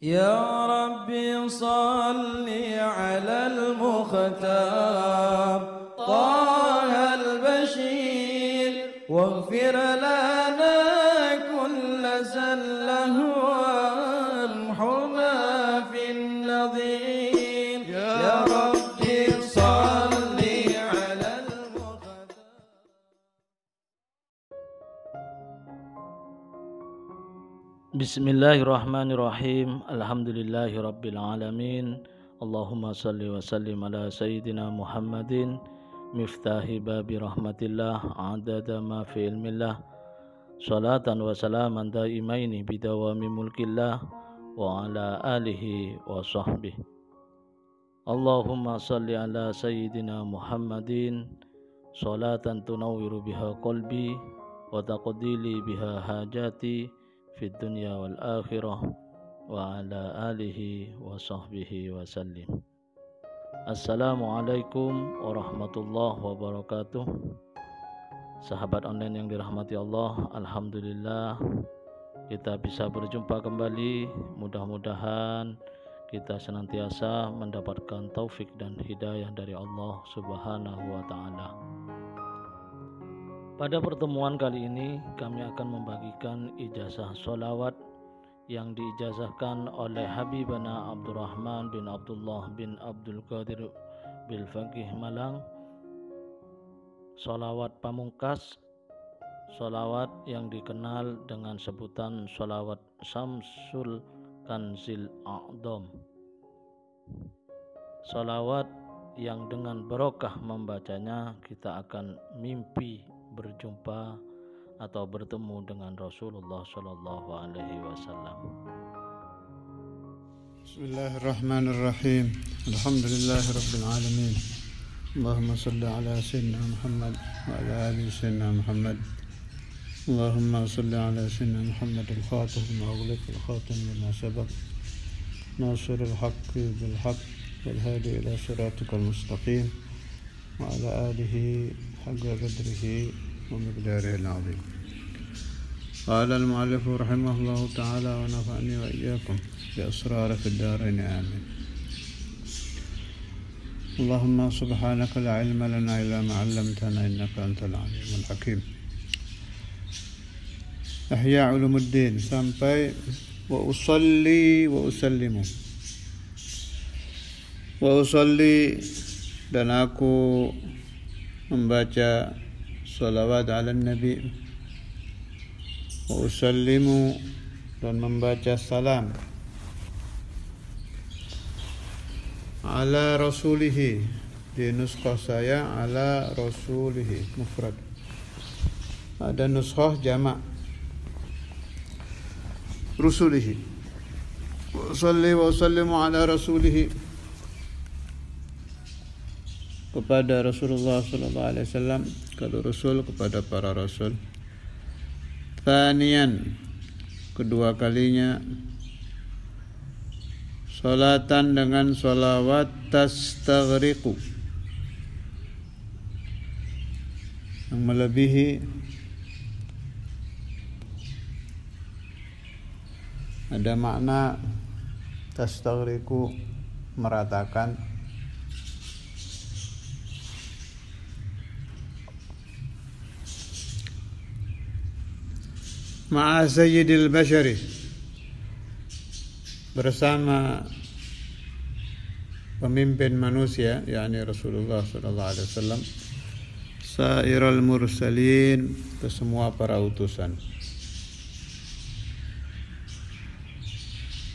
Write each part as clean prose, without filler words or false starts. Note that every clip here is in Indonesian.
يا ربي صل على المختار طه البشير واغفر لنا كل زله وامحنا في النظير يا ربي صل على المختار. Bismillahirrahmanirrahim. Alhamdulillahirabbil alamin. Allahumma shalli wa sallim ala sayyidina Muhammadin miftahi babi rahmatillah adada ma fi ilmillah. Salatan wa salaman daimaini bidawami mulkillah wa ala alihi wa sahbihi. Allahumma shalli ala sayyidina Muhammadin salatan tunawwiru biha qalbi wa taqdili biha hajati fi dunya wal akhirah wa ala alihi wa sahbihi wa sallim. Assalamualaikum warahmatullahi wabarakatuh. Sahabat online yang dirahmati Allah, alhamdulillah kita bisa berjumpa kembali. Mudah-mudahan kita senantiasa mendapatkan taufik dan hidayah dari Allah Subhanahu wa taala. Pada pertemuan kali ini kami akan membagikan ijazah sholawat yang diijazahkan oleh Habibana Abdurrahman bin Abdullah bin Abdul Qadir bil Faqih Malang. Sholawat pamungkas, sholawat yang dikenal dengan sebutan sholawat Syamsul Kanzil A'dham. Sholawat yang dengan barokah membacanya kita akan mimpi berjumpa atau bertemu dengan Rasulullah Shallallahu Alaihi Wasallam. Bismillahirrahmanirrahim. Alhamdulillahirabbil alamin. Allahumma shalli ala sayyidina Muhammad wa ala ali sayyidina Muhammad. Allahumma shalli ala sayyidina Muhammad al-Fatih lima ughliq al-khatim lima sabaq nasir al-haqqi bil haqq wal hadi ila siratikal mustaqim wa ala alihi haqqa qadrihi ومقداره العظيم. قال المؤلف رحمه الله تعالى ونفعني وإياكم بأسرار في الدارين آمين. اللهم سبحانك لا علم لنا إلا ما علمتنا إنك أنت العليم الحكيم. Ihya Ulumuddin sampai wa usalli wa usallimu. Wa usalli dan aku membaca salawat ala Nabi, wa usallimu dan membaca salam ala rasulihi, di nuskhah saya ala rasulihi mufrad, ada nuskhah jamak rusulihi. Wa usalli wa usallimu ala rasulihi, kepada Rasulullah sallallahu alaihi wasallam, kalau Rasul kepada para Rasul. Thaniyan, kedua kalinya, salatan dengan salawat tastaghriqu, yang melebihi, ada makna tastaghriqu meratakan, ma'a sayyidil bashari, bersama pemimpin manusia, yakni Rasulullah sallallahu alaihi wasallam, sairal mursalin, ke semua para utusan.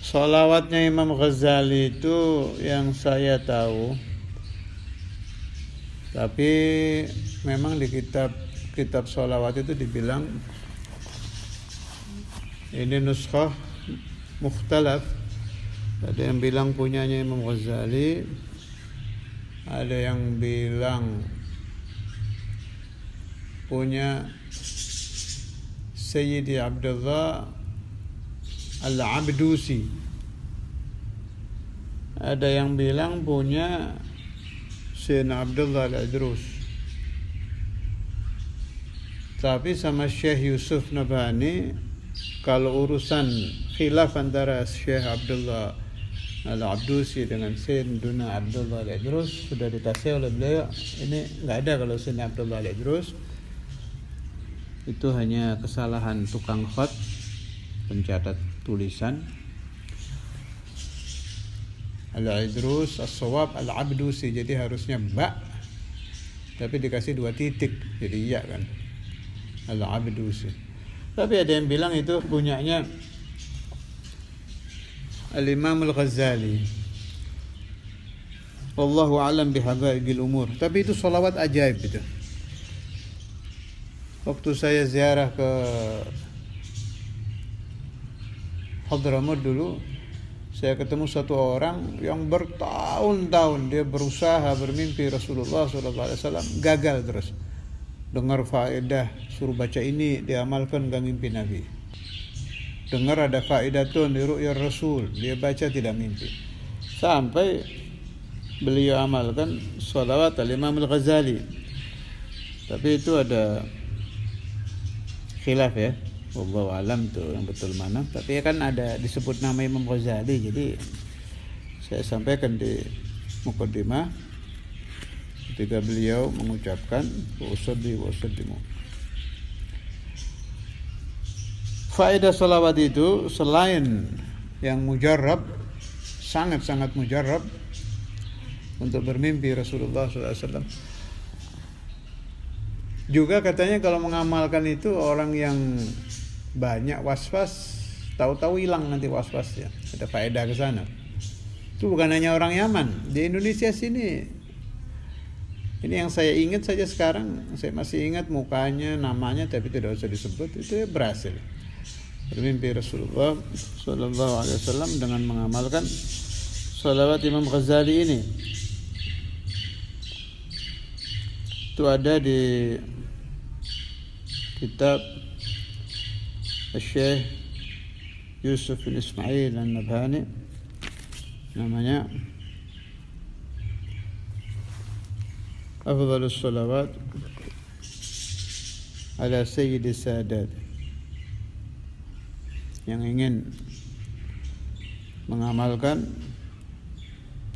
Salawatnya Imam Ghazali itu yang saya tahu, tapi memang di kitab salawat itu dibilang ini nuskhah mukhtalaf. Ada yang bilang punyanya Imam Ghazali, ada yang bilang punya Sayyidi Abdullah Al-Abdusi, ada yang bilang punya Sayyidina Abdullah Al-Idrus. Tapi sama Syekh Yusuf Nabhani kalau urusan khilaf antara Syekh Abdullah Al-Abdusi dengan Sayyidina Abdullah Al-Idrus sudah ditasih oleh beliau. Ini nggak ada kalau Sayyidina Abdullah Al-Idrus. Itu hanya kesalahan tukang khat, pencatat tulisan. Al-Idrus as-shawab Al-Abdusi, jadi harusnya ba tapi dikasih 2 titik jadi iya kan, Al-Abdusi. Tapi ada yang bilang itu punyanya Al-Imam Al-Ghazali. Wallahu a'lam bihaqaiqil umur. Tapi itu sholawat ajaib itu. Waktu saya ziarah ke Hadramaut dulu, saya ketemu satu orang yang bertahun-tahun dia berusaha bermimpi Rasulullah SAW, gagal terus. Dengar faedah, suruh baca ini, diamalkan gak mimpi Nabi. Dengar ada faedatun di ru'yah Rasul, dia baca tidak mimpi. Sampai beliau amalkan sholawat Al-Imam Al-Ghazali. Tapi itu ada khilaf ya, wallahu alam tuh yang betul mana. Tapi kan ada disebut nama Imam Ghazali, jadi saya sampaikan di muqaddimah ketika beliau mengucapkan wa'usallimu. Faedah salawat itu selain yang mujarrab, sangat-sangat mujarrab untuk bermimpi Rasulullah SAW, juga katanya kalau mengamalkan itu orang yang banyak waswas, tahu-tahu hilang nanti waswasnya. Ada faedah ke sana. Itu bukan hanya orang Yaman, di Indonesia sini. Ini yang saya ingat saja sekarang, saya masih ingat mukanya, namanya, tapi tidak usah disebut. Itu berhasil bermimpi Rasulullah SAW dengan mengamalkan salawat Imam Ghazali ini. Itu ada di kitab Syekh Yusuf bin Ismail An-Nabhani, namanya Afdhalus Salawat ala Sayyidi Sadat. Yang ingin mengamalkan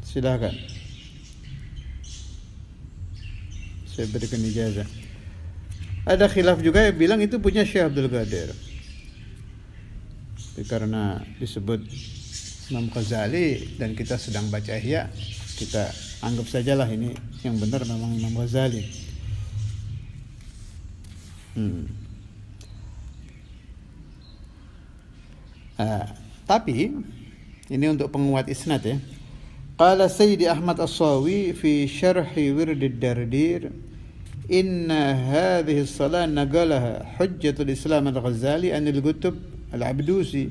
silakan, saya berikan ijazah. Ada khilaf juga yang bilang itu punya Syekh Abdul Qadir. Tapi karena disebut Imam Ghazali dan kita sedang baca Ihya, kita anggap sajalah ini yang benar memang Imam Ghazali. Tapi ini untuk penguat isnad ya. Qala Sayyidi Ahmad As-Sawi fi syarhi Wirdid Dardir, inna hadhihi as-salat naqalaha Hujjatul Islam Al-Ghazali anil Kutub Al-Abdusi.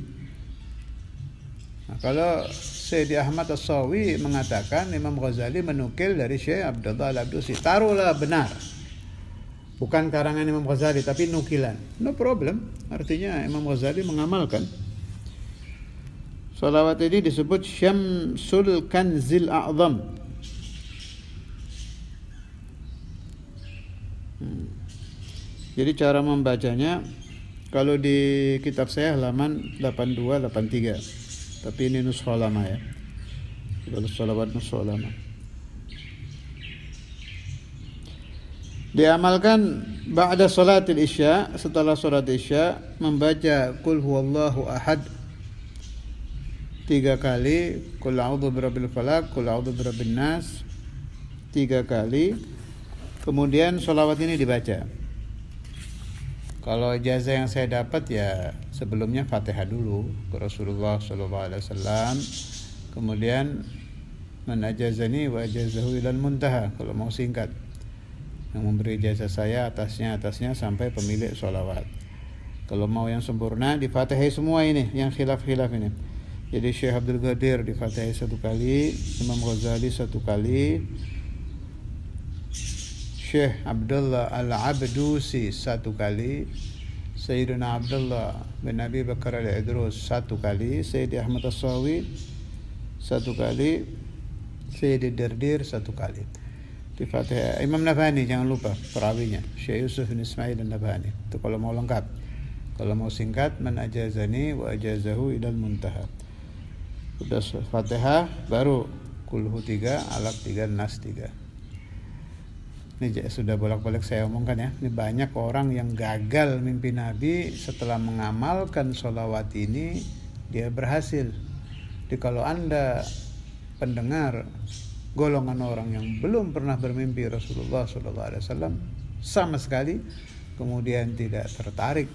Nah, kalau Sayyidi Ahmad As-Sawi mengatakan Imam Ghazali menukil dari Syekh Abdullah Al-Abdusi, taruhlah benar, bukan karangan Imam Ghazali tapi nukilan, no problem. Artinya Imam Ghazali mengamalkan. Salawat ini disebut Syamsul Kanzil A'zam. Jadi cara membacanya, kalau di kitab saya halaman 82-83, tapi ini nuskha lama ya. Kalau salawat nuskha lama. Diamalkan ba'da salatil isya, setelah salat isya membaca Qul huwallahu ahad 3 kali, Qul a'udzu birabbil falaq, Qul a'udzu birabbin nas 3 kali. Kemudian sholawat ini dibaca. Kalau ijazah yang saya dapat ya sebelumnya Fatihah dulu ke Rasulullah SAW, kemudian man ajazani wa ajazahu ilal muntaha, kalau mau singkat. Yang memberi ijazah saya atasnya sampai pemilik sholawat. Kalau mau yang sempurna di Fatihah semua ini, yang khilaf-khilaf ini. Jadi Syekh Abdul Qadir di Fatihah 1 kali, Imam Ghazali 1 kali, Syekh Abdullah Al-Abdusi 1 kali, Sayyidina Abdullah bin Abi Bakar Al-Idrus 1 kali, Sayyidi Ahmad As-Sawi 1 kali, Sayyidi Dardir 1 kali. Di Fatihah Imam Nabhani jangan lupa perawinya, Syekh Yusuf bin Ismail An-Nabhani. Itu kalau mau lengkap. Kalau mau singkat, man ajazani wa ajazahu ilal muntaha. Udah Fatihah baru kulhu 3, alaq 3, nas 3. Ini sudah bolak-balik saya omongkan ya. Ini banyak orang yang gagal mimpi Nabi, setelah mengamalkan sholawat ini dia berhasil. Jadi kalau Anda pendengar golongan orang yang belum pernah bermimpi Rasulullah SAW sama sekali, kemudian tidak tertarik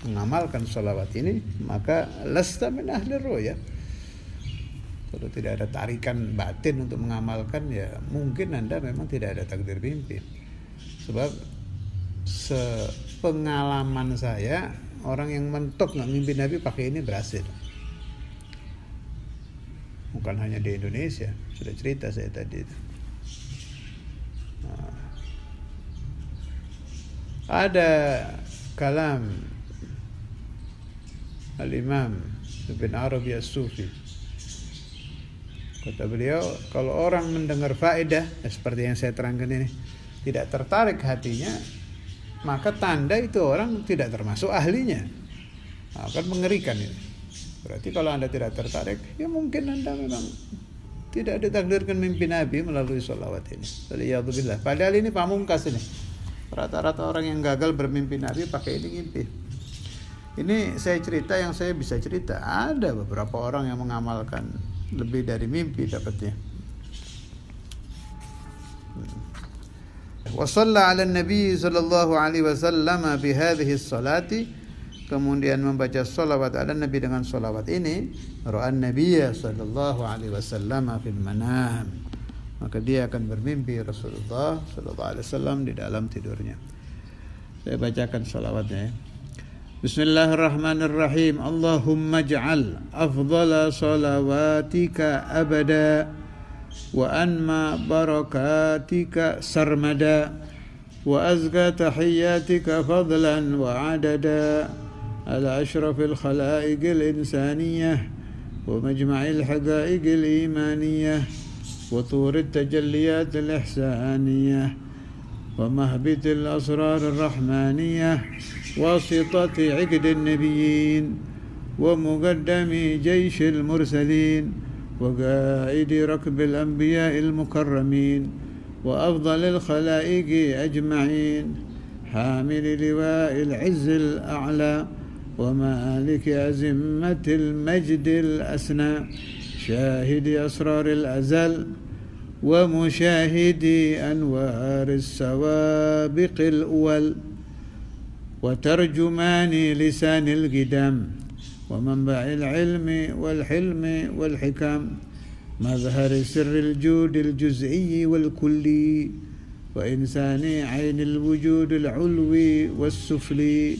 mengamalkan sholawat ini, maka lasta min ahli ru'ya. Kalau tidak ada tarikan batin untuk mengamalkan, ya mungkin Anda memang tidak ada takdir mimpi. Sebab sepengalaman saya, orang yang mentok nggak mimpi Nabi pakai ini berhasil. Bukan hanya di Indonesia, sudah cerita saya tadi itu. Ada kalam Al-Imam Ibn Arabi As-Sufi. Kata beliau, kalau orang mendengar faedah seperti yang saya terangkan ini, tidak tertarik hatinya, maka tanda itu orang tidak termasuk ahlinya. Akan mengerikan ini. Berarti kalau Anda tidak tertarik, ya mungkin Anda memang tidak ditakdirkan mimpi Nabi melalui sholawat ini. Waliyadzubillah. Padahal ini pamungkas ini. Rata-rata orang yang gagal bermimpi Nabi pakai ini ngimpi. Ini saya cerita yang saya bisa cerita. Ada beberapa orang yang mengamalkan lebih dari mimpi dapatnya. Wa shalla 'ala an-nabi sallallahu alaihi wasallam bi hadhihi as-salati, kemudian membaca salawat ala Nabi dengan salawat ini, ra'an nabiyya sallallahu alaihi wasallam fil manam, maka dia akan bermimpi Rasulullah sallallahu alaihi wasallam di dalam tidurnya. Saya bacakan salawatnya ya. Bismillahirrahmanirrahim. Allahumma ij'al afdhala salawatika abada wa anma barakatika sarmada wa azka tahiyyatika fadlan wa adada ala ashrafil khalaiqil insaniyah wa majma'il haqaiqil imaniyah wa turid tajalliyatil ihsaniyah wa mahbitil asrarir rahmaniyah واسطة عقد النبيين ومقدم جيش المرسلين وقائد ركب الأنبياء المكرمين وأفضل الخلائق أجمعين حامل لواء العز الأعلى ومالك أزمة المجد الأسنى شاهد أسرار الأزل ومشاهد أنوار السوابق الأول وترجمان لسان القدم ومنبع العلم والحلم والحكم مظهر سر الجود الجزئي والكلي وإنسان عين الوجود العلوي والسفلي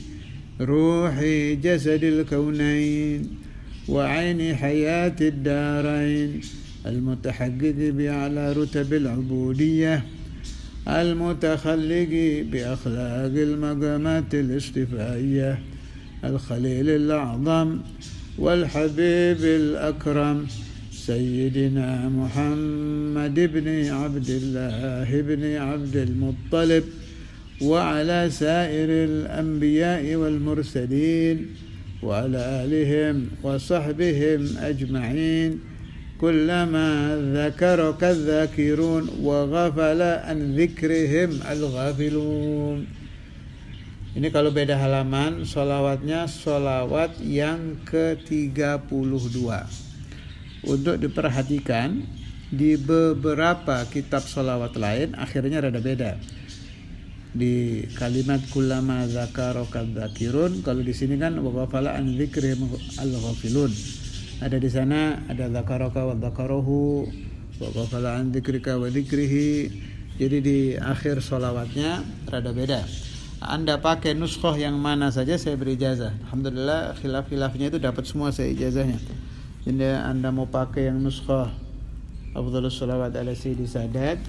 روح جسد الكونين وعين حياة الدارين المتحقق بأعلى رتب العبودية المتخلق بأخلاق المقامات الاصطفائية الخليل الأعظم والحبيب الأكرم سيدنا محمد بن عبد الله بن عبد المطلب وعلى سائر الأنبياء والمرسلين وعلى آلهم وصحبهم أجمعين كلما ذكرك الذاكرون وغفل عن ذكرهم الغافلون. Ini kalau beda halaman, sholawatnya sholawat yang ke-32. Untuk diperhatikan, di beberapa kitab sholawat lain akhirnya rada beda. Di kalimat kullama zakaraka dzakirun, kalau di sini kan wa ghafala an dzikrihim al-ghafilun. Ada di sana ada zakaraka wa dzakarahu wa ghafala an dzikrika wa dzikrihi. Jadi di akhir sholawatnya rada beda. Anda pakai nuskhoh yang mana saja saya beri ijazah. Alhamdulillah khilaf-khilafnya itu dapat semua saya ijazahnya. Jadi Anda mau pakai yang nuskhoh Afdhalus Sholawat ala Sayyidi Sadat,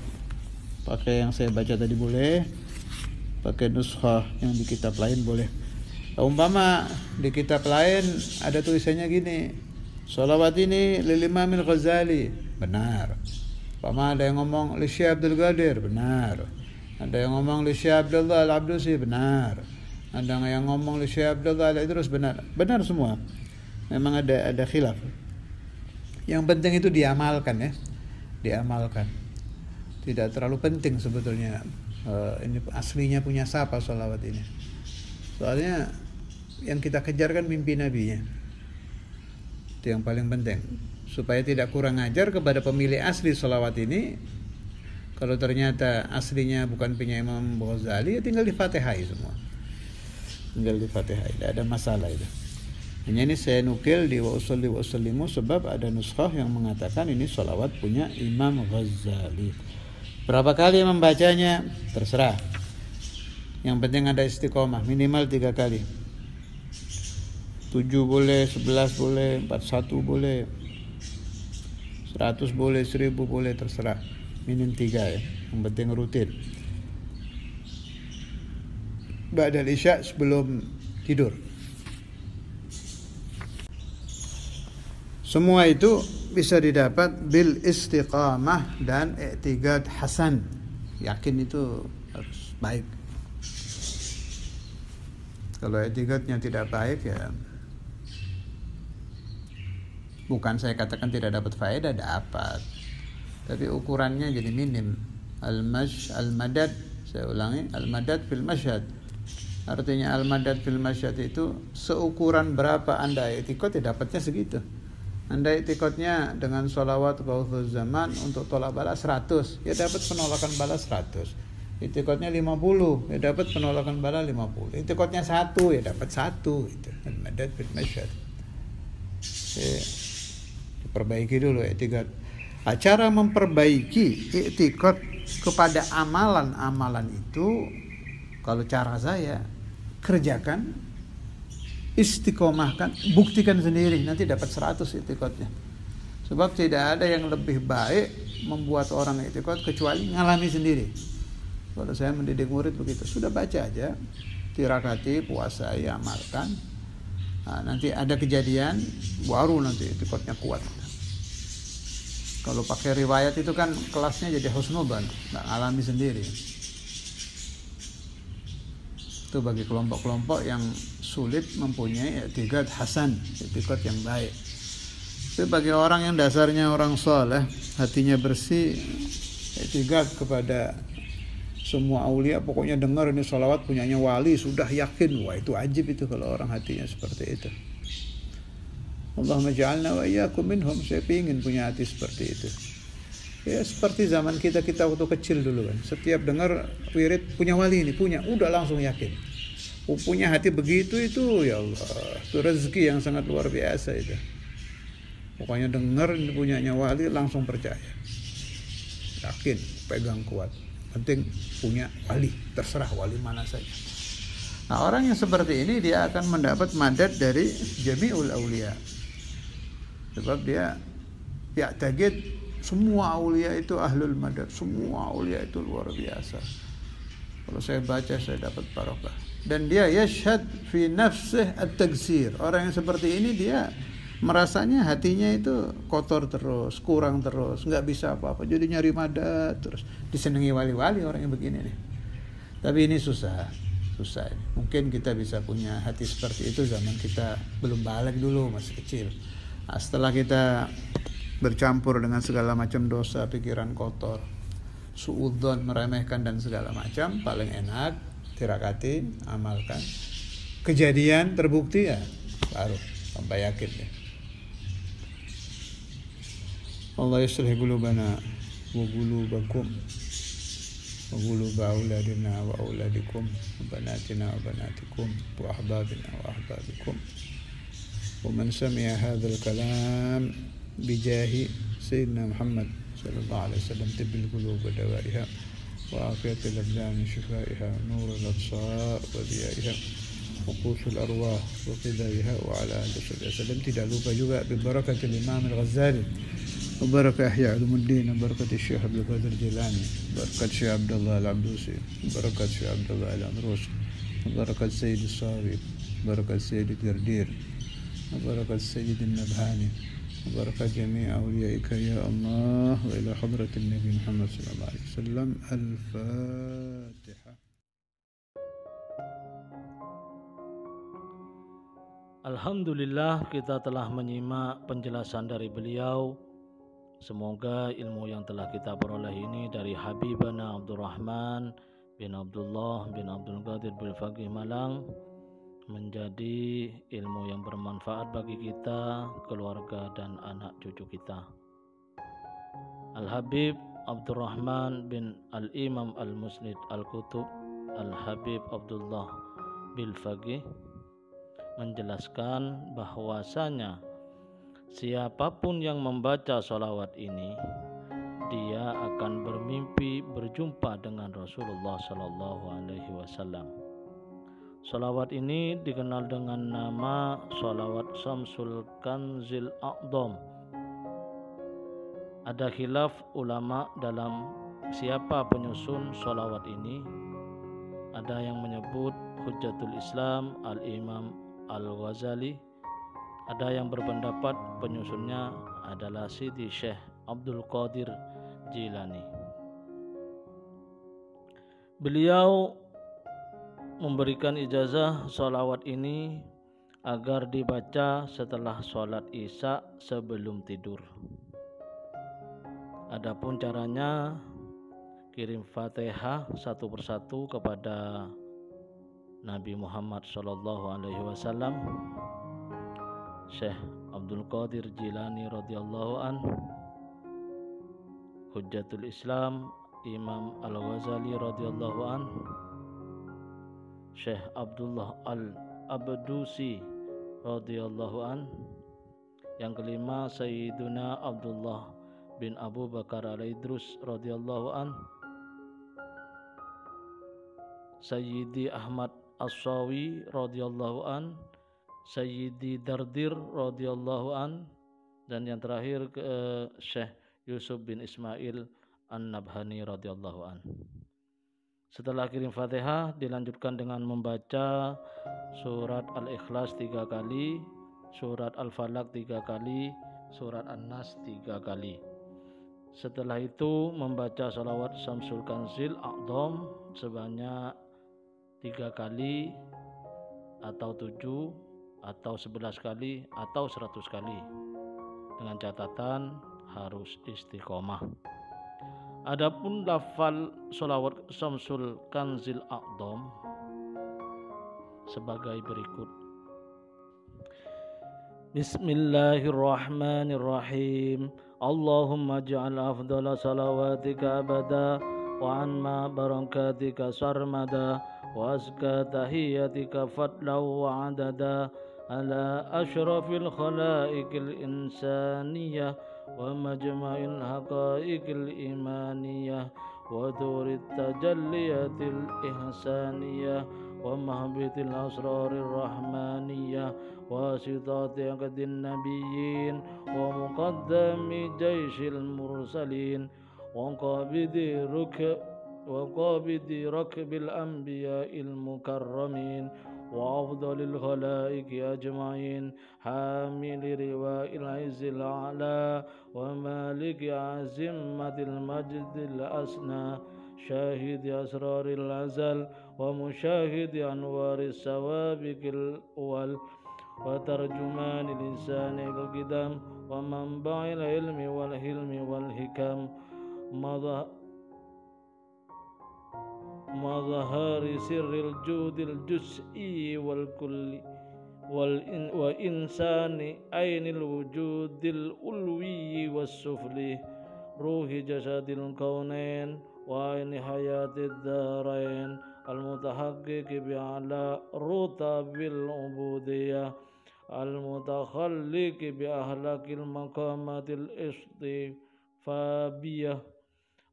pakai yang saya baca tadi boleh. Pakai nuskhoh yang di kitab lain boleh. Umpama di kitab lain ada tulisannya gini, sholawat ini lil Imamil Ghazali, benar. Umpama ada yang ngomong li Syekh Abdul Qadir, benar. Ada yang ngomong li Syekh Abdullah Al-Abdusi, benar. Ada yang ngomong di Syekh Abdullah terus benar semua. Memang ada khilaf. Yang penting itu diamalkan ya, diamalkan. Tidak terlalu penting sebetulnya ini aslinya punya siapa sholawat ini. Soalnya yang kita kejar kan mimpi Nabinya. Itu yang paling penting. Supaya tidak kurang ajar kepada pemilik asli sholawat ini. Kalau ternyata aslinya bukan punya Imam Ghazali, ya tinggal di-Fatihai semua. Tinggal di-Fatihai, tidak ada masalah itu. Hanya ini saya nukil di wa usolli wa usallimu sebab ada nuskhah yang mengatakan ini sholawat punya Imam Ghazali. Berapa kali membacanya terserah. Yang penting ada istiqomah, minimal 3 kali. 7 boleh, 11 boleh, 41 boleh, 100 boleh, 1000 boleh, terserah. Minim 3 ya. Yang penting rutin. Ba'dal isya sebelum tidur. Semua itu bisa didapat bil istiqamah dan i'tiqad hasan. Yakin itu harus baik. Kalau i'tiqadnya tidak baik ya bukan saya katakan tidak dapat faedah, dapat. Tapi ukurannya jadi minim. Al-madad, saya ulangi, al-madad fil masyhad. Artinya al-madad fil masyhad itu seukuran berapa Anda i'tiqad ya dapatnya segitu. Anda i'tiqadnya dengan sholawat Ghauthuz Zaman untuk tolak bala 100, ya dapat penolakan bala 100. I'tiqadnya 50, ya dapat penolakan bala 50. I'tiqadnya 1, ya dapat 1 itu. Al-madad fil masyhad. Diperbaiki dulu i'tiqad. Cara memperbaiki i'tiqad kepada amalan-amalan itu, kalau cara saya, kerjakan, istiqomahkan, buktikan sendiri, nanti dapat 100 i'tiqadnya. Sebab tidak ada yang lebih baik membuat orang i'tiqad kecuali ngalami sendiri. Kalau saya mendidik murid begitu, sudah baca aja, tirakati, puasai, amalkan. Nah, nanti ada kejadian, baru nanti i'tiqadnya kuat. Kalau pakai riwayat itu kan kelasnya jadi husnudzan, nggak ngalami sendiri. Itu bagi kelompok-kelompok yang sulit mempunyai i'tiqad hasan, i'tiqad yang baik. Itu bagi orang yang dasarnya orang saleh, hatinya bersih, i'tiqad kepada semua aulia, pokoknya dengar ini sholawat punyanya wali, sudah yakin. Wah, itu ajib itu kalau orang hatinya seperti itu. Allahumma ja'alna wa iyyakum minhum. Saya ingin punya hati seperti itu. Ya seperti zaman kita waktu kecil dulu kan. Setiap dengar wirid punya wali ini, punya, udah langsung yakin. Punya hati begitu itu, ya Allah, itu rezeki yang sangat luar biasa itu. Pokoknya dengar ini punyanya wali langsung percaya. Yakin, pegang kuat. Penting punya wali, terserah wali mana saja. Nah, orang yang seperti ini dia akan mendapat madad dari jami'ul aulia. Sebab dia ta'taqid semua aulia itu ahlul madad, semua aulia itu luar biasa. Kalau saya baca saya dapat barokah. Dan dia yashhad fi nafsih at-tagsir. Orang yang seperti ini dia merasanya hatinya itu kotor terus, kurang terus, nggak bisa apa-apa, jadi nyari madad terus, disenangi wali-wali orang yang begini nih. Tapi ini susah ini. Mungkin kita bisa punya hati seperti itu zaman kita belum balik dulu, masih kecil. Nah, setelah kita bercampur dengan segala macam dosa, pikiran kotor, suudzon, meremehkan dan segala macam, paling enak tirakati, amalkan. Kejadian terbukti ya baru sampai yakin ya. Allah yuslih qulubana wa qulubakum wa quluba auladina wa auladikum wa banatina wa banatikum wa ahbabina wa ahbabikum wa man sami'a hadzal kalam bijahi sayyidina Muhammad sallallahu alaihi wasallam tibbil qulub wa dawaiha wa afiyatil abdan shifaiha nurul absar wa diyaiha uqusul arwah wa qidaiha wa ala alihi wasallam. Tidak lupa juga bibarakatil Imam Al-Ghazali, وبركة إحياء علوم الدين، وبركة الشيخ عبد القادر الجيلاني، وبركة الشيخ عبد الله العبدوسي، وبركة الشيخ عبد الله الأمروس، وبركة السيد الصاوي، وبركة السيد الدردير، وبركة السيد النبهاني، وبركة جميع أوليائك يا الله، وإلى حضرة النبي محمد صلى الله عليه وسلم. الفاتحة. Alhamdulillah kita telah menyimak penjelasan dari beliau. Semoga ilmu yang telah kita peroleh ini dari Habibana Abdurrahman bin Abdullah bin Abdul Qadir bin Faqih Malang menjadi ilmu yang bermanfaat bagi kita, keluarga dan anak cucu kita. Al-Habib Abdurrahman bin Al-Imam Al-Musnid Al-Kutub Al-Habib Abdullah bin Faqih menjelaskan bahwasanya siapapun yang membaca sholawat ini, dia akan bermimpi berjumpa dengan Rasulullah Sallallahu Alaihi Wasallam. Sholawat ini dikenal dengan nama sholawat Syamsul Kanzil A'dham. Ada khilaf ulama dalam siapa penyusun sholawat ini. Ada yang menyebut Hujjatul Islam Al-Imam Al-Ghazali. Ada yang berpendapat penyusunnya adalah Sidi Syekh Abdul Qadir Jilani. Beliau memberikan ijazah sholawat ini agar dibaca setelah sholat isya sebelum tidur. Adapun caranya, kirim Fatihah satu persatu kepada Nabi Muhammad SAW, Syekh Abdul Qadir Jilani radhiyallahu an, Hujjatul Islam Imam Al-Ghazali radhiyallahu an, Syekh Abdullah Al-Abdusi radhiyallahu an. Yang kelima, Sayyiduna Abdullah bin Abu Bakar Al-Idrus radhiyallahu an, Sayyidi Ahmad As-Sawi radhiyallahu an, Sayyidi Dardir radhiyallahu an, dan yang terakhir Syekh Yusuf bin Ismail An-Nabhani radhiyallahu an. Setelah kirim Fatihah, dilanjutkan dengan membaca surat Al-Ikhlas 3 kali, surat Al-Falaq 3 kali, surat An-Nas 3 kali. Setelah itu membaca sholawat Syamsul Kanzil A'dham sebanyak 3 kali atau 7 atau 11 kali atau 100 kali, dengan catatan harus istiqomah. Adapun lafal sholawat Syamsul Kanzil A'dham sebagai berikut. Bismillahirrahmanirrahim. Allahumma ja'al afdala salawatika abada wa anma barakatika sarmada wa azka tahiyatika fadlan wa adada ala ashrafil khalaiqil insaniyah wa majma'il haqaiqil imaniyah wa dhurit tajalliyatil ihsaniyah wa mahbitil asrarir rahmaniyah wa sitati aqdin nabiyyin wa muqaddami jayshil mursalin wa qabidi rakbil anbiya'il mukarramin wa afdalil khalaiqi ajma'in hamili riwa'il izzil a'la wa maliki azimmatil majdil asna syahidi asraril azal wa musyahidi anwaris sawabiqil awal wa tarjumani lisanil qidam wa manba'il ilmi wal hilmi wal hikam mazahari sirril judil juz'i wal kulli wa insani ainil wujudil ulwi was sufli ruhi jasadil kaunain wa aini hayatid darain al mutahaqqiq bi ala rutabil ubudiyah al mutakhalliq bi ahlakil maqamatil istifabiyah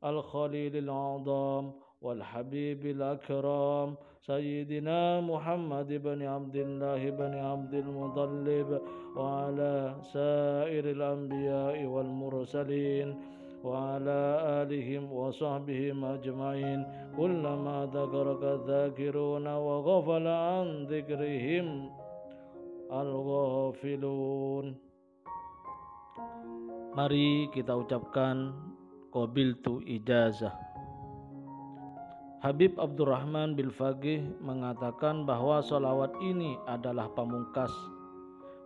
al khalilil a'dham wal habibil akram sayyidina Muhammad ibn Abdullah ibn Abdul Muttalib wa ala sairil anbiya'i wal mursalin wa ala alihim wa sahbihim ajma'in kullama dzakaraka dzakiruna wa ghafala an dzikrihim al-ghafilun. Mari kita ucapkan qabiltu ijazah. Habib Abdurrahman bin Faqih mengatakan bahwa sholawat ini adalah pamungkas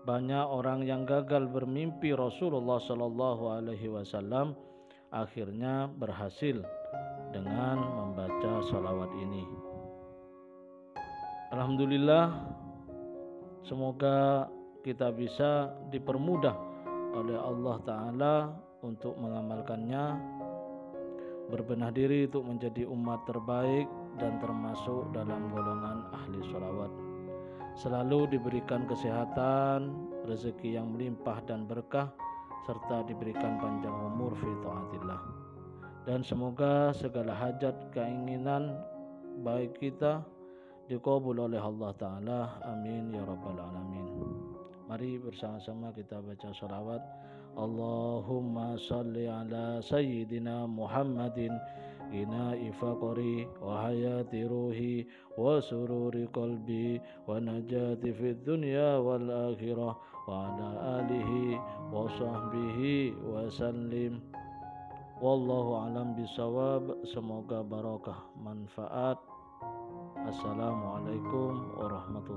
Banyak orang yang gagal bermimpi Rasulullah Shallallahu Alaihi Wasallam akhirnya berhasil dengan membaca sholawat ini. Alhamdulillah, semoga kita bisa dipermudah oleh Allah Ta'ala untuk mengamalkannya, berbenah diri untuk menjadi umat terbaik dan termasuk dalam golongan ahli sholawat. Selalu diberikan kesehatan, rezeki yang melimpah dan berkah, serta diberikan panjang umur fi taatillah. Dan semoga segala hajat keinginan baik kita dikabul oleh Allah Ta'ala. Amin ya rabbal alamin. Mari bersama-sama kita baca sholawat. Allahumma salli ala sayyidina Muhammadin ina'i faqri wa hayati ruhi wa sururi qalbi wa najati fid dunya wal akhirah wa ala alihi wa sahbihi wa sallim. Wallahu alam bisawab. Semoga barakah manfaat. Assalamualaikum warahmatullahi